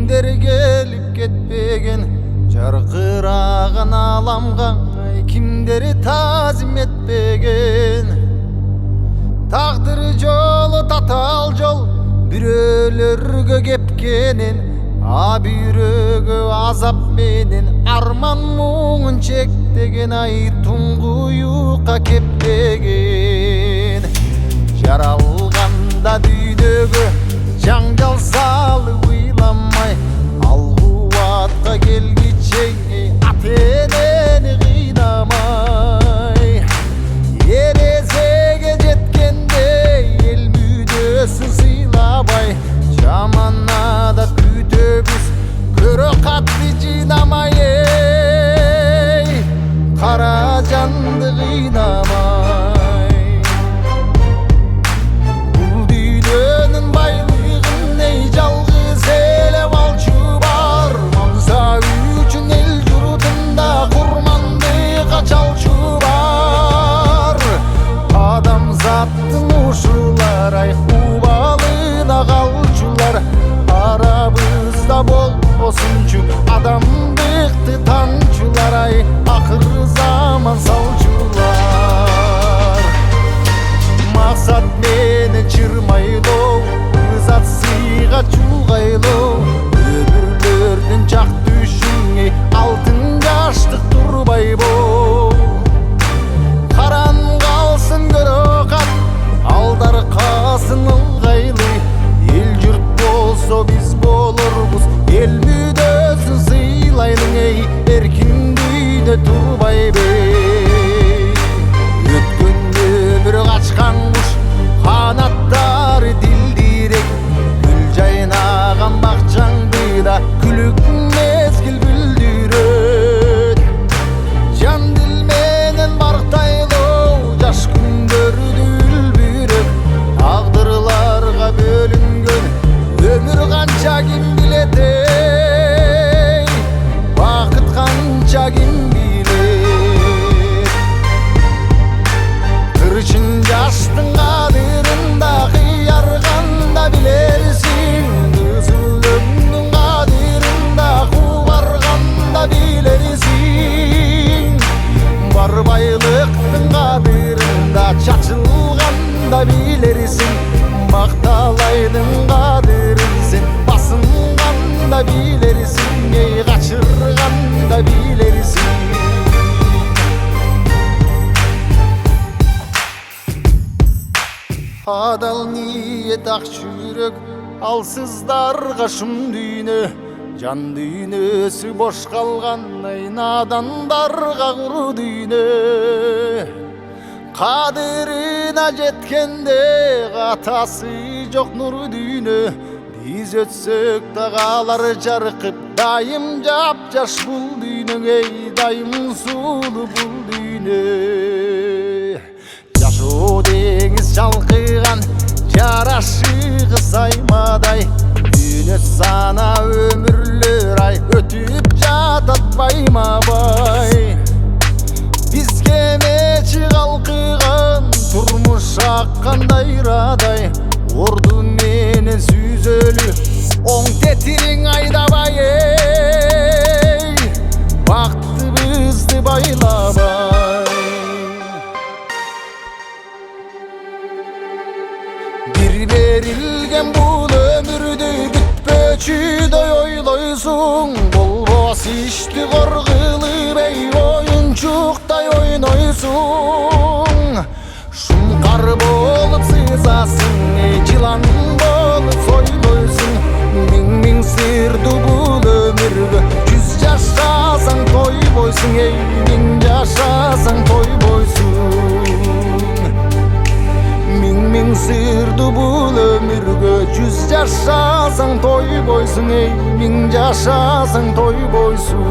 Kimdir gelip ketpegen jarkıragan alamga, kimdir tazim etpegen. Taqdir jolu tatal jol, bирөөлөргө кепкенин, бирөөгө азап менен арман муңун чектеген. Ай туңгуюкка кеппеген. Жаралганда дүйнөгө жаңжал салып ыйламай, ал кубатка келгиче ата-энени кыйнамай. Эрезеге жеткенде эл мүдөсүн сыйлабай, жаманада күтөбүз көрө катты жыйнамай. Кара жанды кыйнамай. Бул дүйнөнүн байлыгын жалгыз эле балчу бар. Маңса үчүн эл журтунда курмандыкка чалчу бар. Адамзаттын ушулар, ай убалына калчулар. Арабызда болбосунчу адамдыкты танчулар, ай акыр заман салчулар. Максат менен чырмайлоо, ызат сыйга чулгайлоо. Өмүрлөрдүн жак түшүңө алтын жаштык турбайбоо. Каран калсын көрө кат, алдар калсын ылгайлы. Эл журт болсо биз болорбуз, эл мүдөсүн сыйлайлы. Эркин дүйнө турбайбы. Өткөн өмүр качкан куш, канаттары дилдирек. Гүл жайнаган бакчаңды да күлүк мезгил бүлдүрөт. Жан дил менен барктайлоо, жаш күндөрдү үлбүрөп. Тагдырларга бөлүнгөн өмүр канча ким билет, бакыт канча ким билет. Кырчын жаштын кадырында кыярганда билерсиң. Кызыл өңдүн кадырында кубарганда билерсиң. Бар байлыктын кадырында чачылганда билерсиң. Макталайдын кадырын сен басынганда билерсиң. Качырганда билерсиң. Адал ниет ак жүрөк, алсыздарга шум дүйнө. Жан дүйнөсү бош калган, надандарга куру дүйнө. Кадырына жеткенде катасы жок нур дүйнө. Биз өтсөк да калар жаркып, дайым жапжаш бул дүйнө. Дайым сулуу бул дүйнө. Жашоо деңиз жалкыган, жарашыгы саймадай. Дүйнө сана өмүрлөр, ай өтүп жатат байма-бай. Бизге мечи калкыган, турмуш аккан дайрадай. Орду менен сүзөлү, оң тетириң айдабай. Бактыбызды байлабай. Бир берилген бул өмүрдү бүтпөчүдөй ойлойсуң. Болбос ишти коргылып, оюнчуктай ойнойсуң. Шумкар болуп сызасың, жылан болуп сойлойсуң. Миң сырдуу бул өмүргө, 100 жашасаң тойбойсуң. Миң жашасаң тойбойсуң. Миң сырдуу бул өмүргө, 100 жашасаң тойбойсуң. Миң жашасаң тойбойсуң.